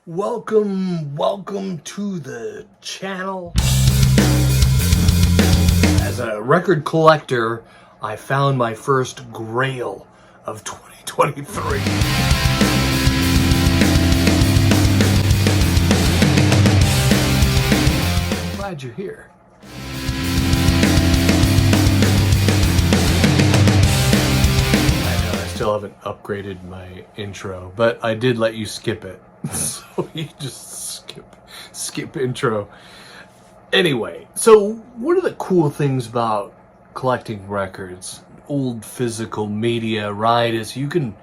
Welcome to the channel. As a record collector, I found my first Grail of 2023. Glad you're here. I know I still haven't upgraded my intro, but I did let you skip it. So you just skip intro. Anyway, so one of the cool things about collecting records, old physical media, right, is you can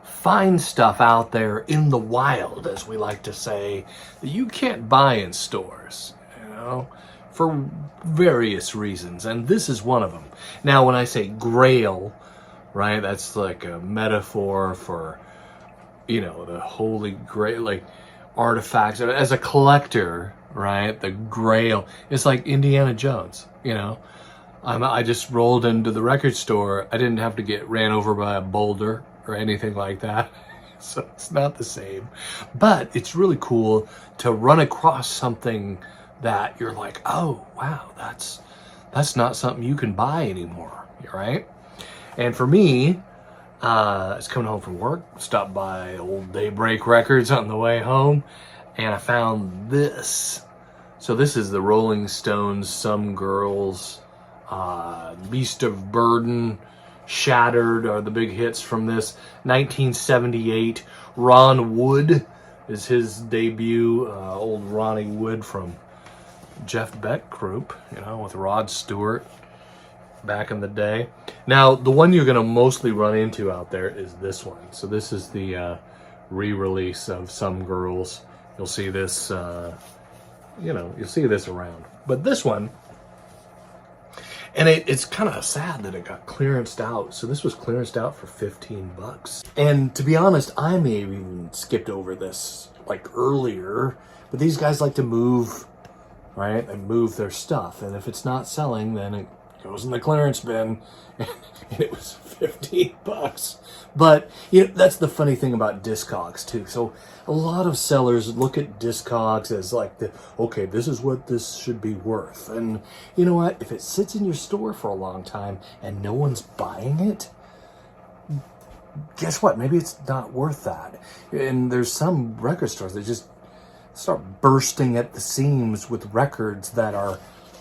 find stuff out there in the wild, as we like to say, that you can't buy in stores, for various reasons, and this is one of them. Now, when I say Grail, right, that's like a metaphor for the Holy Grail, like artifacts. As a collector, right, the Grail is like Indiana Jones, I just rolled into the record store. I didn't have to get ran over by a boulder or anything like that. So it's not the same. But it's really cool to run across something that you're like, oh, wow, that's not something you can buy anymore, right? And for me, I was coming home from work, stopped by old Daybreak Records on the way home, and I found this. So this is the Rolling Stones, Some Girls, Beast of Burden, Shattered are the big hits from this. 1978, Ron Wood is his debut, old Ronnie Wood from Jeff Beck Group, with Rod Stewart back in the day. Now, the one you're going to mostly run into out there is this one. So this is the re-release of Some Girls. You'll see this, you'll see this around. But this one, and it's kind of sad that it got clearanced out. So this was clearanced out for $15. And to be honest, I may have even skipped over this like earlier, but these guys like to move, right? They move their stuff. And if it's not selling, then it goes in the clearance bin, and it was $15. But that's the funny thing about Discogs too. So a lot of sellers look at Discogs as like okay, this is what this should be worth. And you know what? If it sits in your store for a long time and no one's buying it, guess what? Maybe it's not worth that. And there's some record stores that just start bursting at the seams with records that are,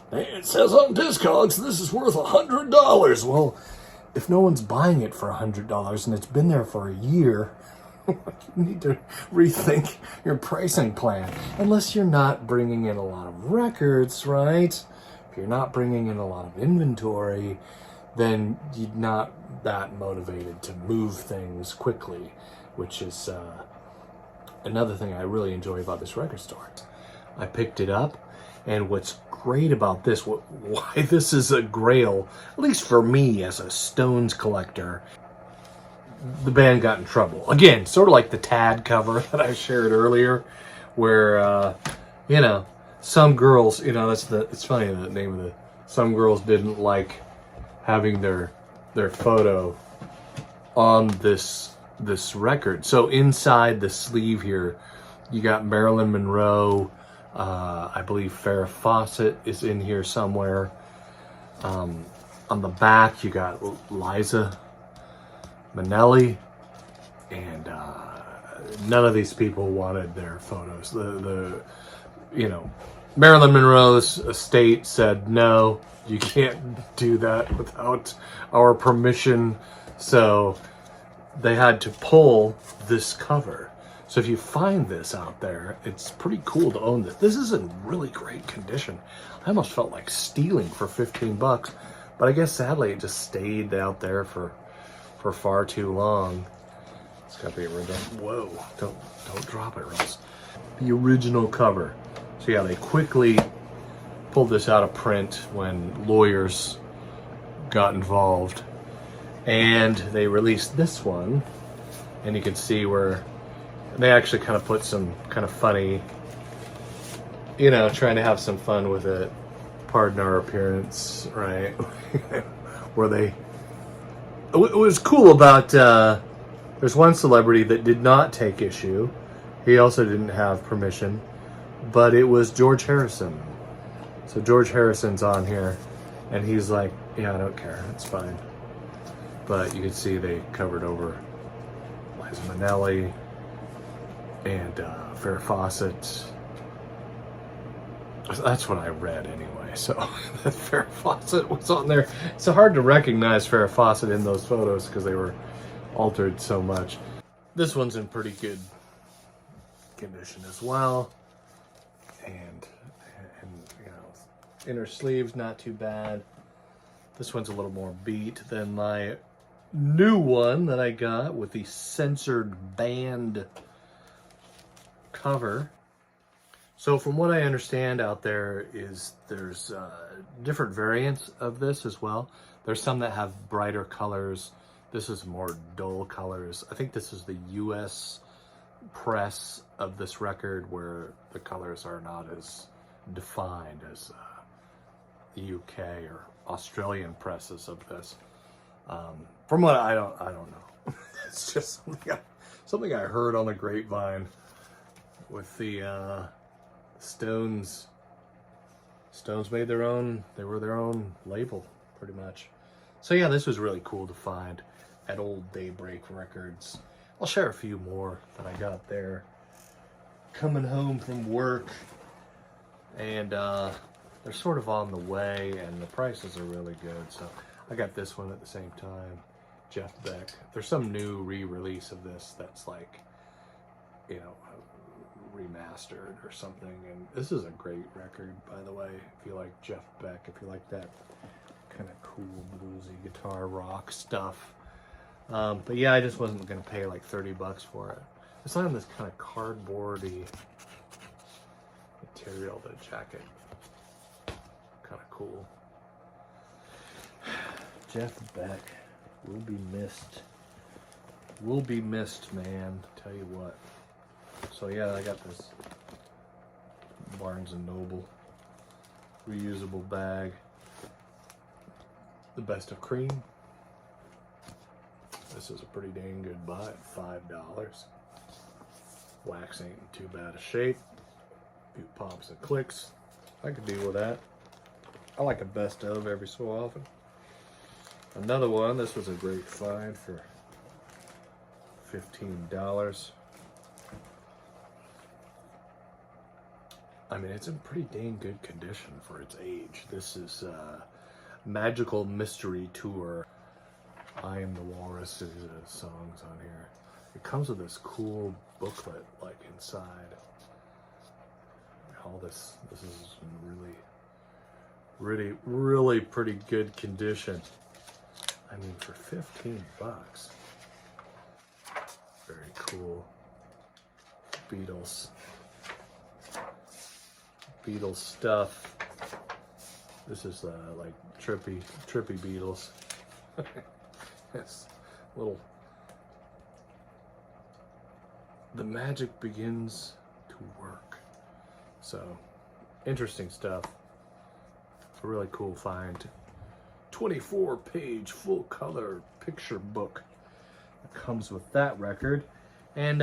it says on Discogs this is worth $100. Well, if no one's buying it for $100 and it's been there for a year, you need to rethink your pricing plan. Unless you're not bringing in a lot of records, right? If you're not bringing in a lot of inventory, then you're not that motivated to move things quickly, which is another thing I really enjoy about this record store. I picked it up. And what's great about this, why this is a Grail, at least for me as a Stones collector, the band got in trouble. Again, sort of like the Tad cover that I shared earlier, where, Some Girls, it's funny, the name of Some Girls didn't like having their photo on this record. So inside the sleeve here, you got Marilyn Monroe, I believe Farrah Fawcett is in here somewhere. On the back, you got Liza Minnelli, and none of these people wanted their photos. Marilyn Monroe's estate said, no, you can't do that without our permission. So they had to pull this cover. So if you find this out there, it's pretty cool to own this. This is in really great condition. I almost felt like stealing for $15, but I guess sadly it just stayed out there for far too long. It's got the original. Whoa! Don't drop it, Ross. The original cover. So yeah, they quickly pulled this out of print when lawyers got involved, and they released this one, and you can see where they actually kind of put some kind of funny, trying to have some fun with it. Pardon our appearance, right? Where it was cool about, there's one celebrity that did not take issue, He also didn't have permission, but it was George Harrison. So George Harrison's on here, and he's like, yeah, I don't care, it's fine. But you can see they covered over Liza Minnelli and Farrah Fawcett. That's what I read anyway, so that Farrah Fawcett was on there. It's hard to recognize Farrah Fawcett in those photos because they were altered so much. This one's in pretty good condition as well. And you know, inner sleeves not too bad. This one's a little more beat than my new one that I got with the censored band cover. So from what I understand out there is there's different variants of this as well. There's some that have brighter colors. This is more dull colors. I think this is the US press of this record where the colors are not as defined as the UK or Australian presses of this. From what I don't know. It's just something I heard on the grapevine with the Stones made their own, they were their own label pretty much. So yeah, this was really cool to find at old Daybreak Records. I'll share a few more that I got there coming home from work, and they're sort of on the way and the prices are really good. So I got this one at the same time, Jeff Beck. There's some new re-release of this that's like, you know, remastered or something, and this is a great record, by the way, if you like Jeff Beck, if you like that kind of cool bluesy guitar rock stuff. But yeah, I just wasn't gonna pay like 30 bucks for it. It's on this kind of cardboardy material, the jacket, kind of cool. Jeff Beck will be missed. Will be missed, man, tell you what. So yeah, I got this Barnes & Noble reusable bag. The Best of Cream. This is a pretty dang good buy at $5. Wax ain't in too bad a shape. A few pops and clicks. I could deal with that. I like a best of every so often. Another one, this was a great find for $15. I mean, it's in pretty dang good condition for its age. This is Magical Mystery Tour. I Am the Walrus is songs on here. It comes with this cool booklet like inside. All this is really pretty good condition. I mean, for 15 bucks. Very cool. Beatles stuff. This is like trippy Beatles. Yes, little. The magic begins to work. So, interesting stuff. A really cool find. 24-page full color picture book that comes with that record. And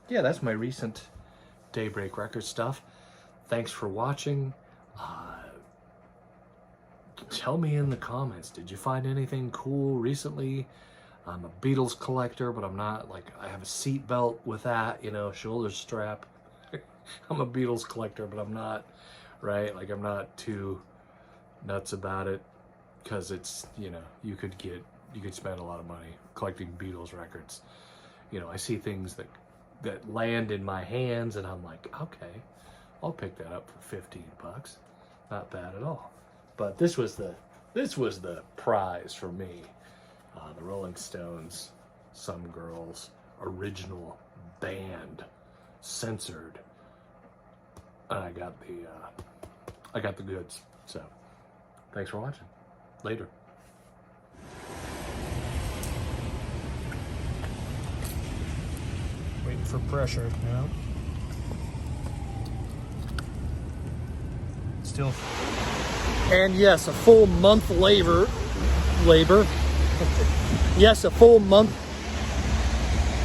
yeah, that's my recent Daybreak Record stuff. Thanks for watching. Tell me in the comments, did you find anything cool recently? I'm a Beatles collector, but I'm not, like, I have a seat belt with that, you know, shoulder strap. I'm a Beatles collector, but I'm not, right? Like, I'm not too nuts about it, because it's, you know, you could spend a lot of money collecting Beatles records. You know, I see things that land in my hands, and I'm like, okay, I'll pick that up for 15 bucks. Not bad at all. But this was the prize for me. The Rolling Stones, Some Girls, original band, censored. And I got the goods. So, thanks for watching. Later. Waiting for pressure now. Still. And yes, a full month labor. Yes, a full month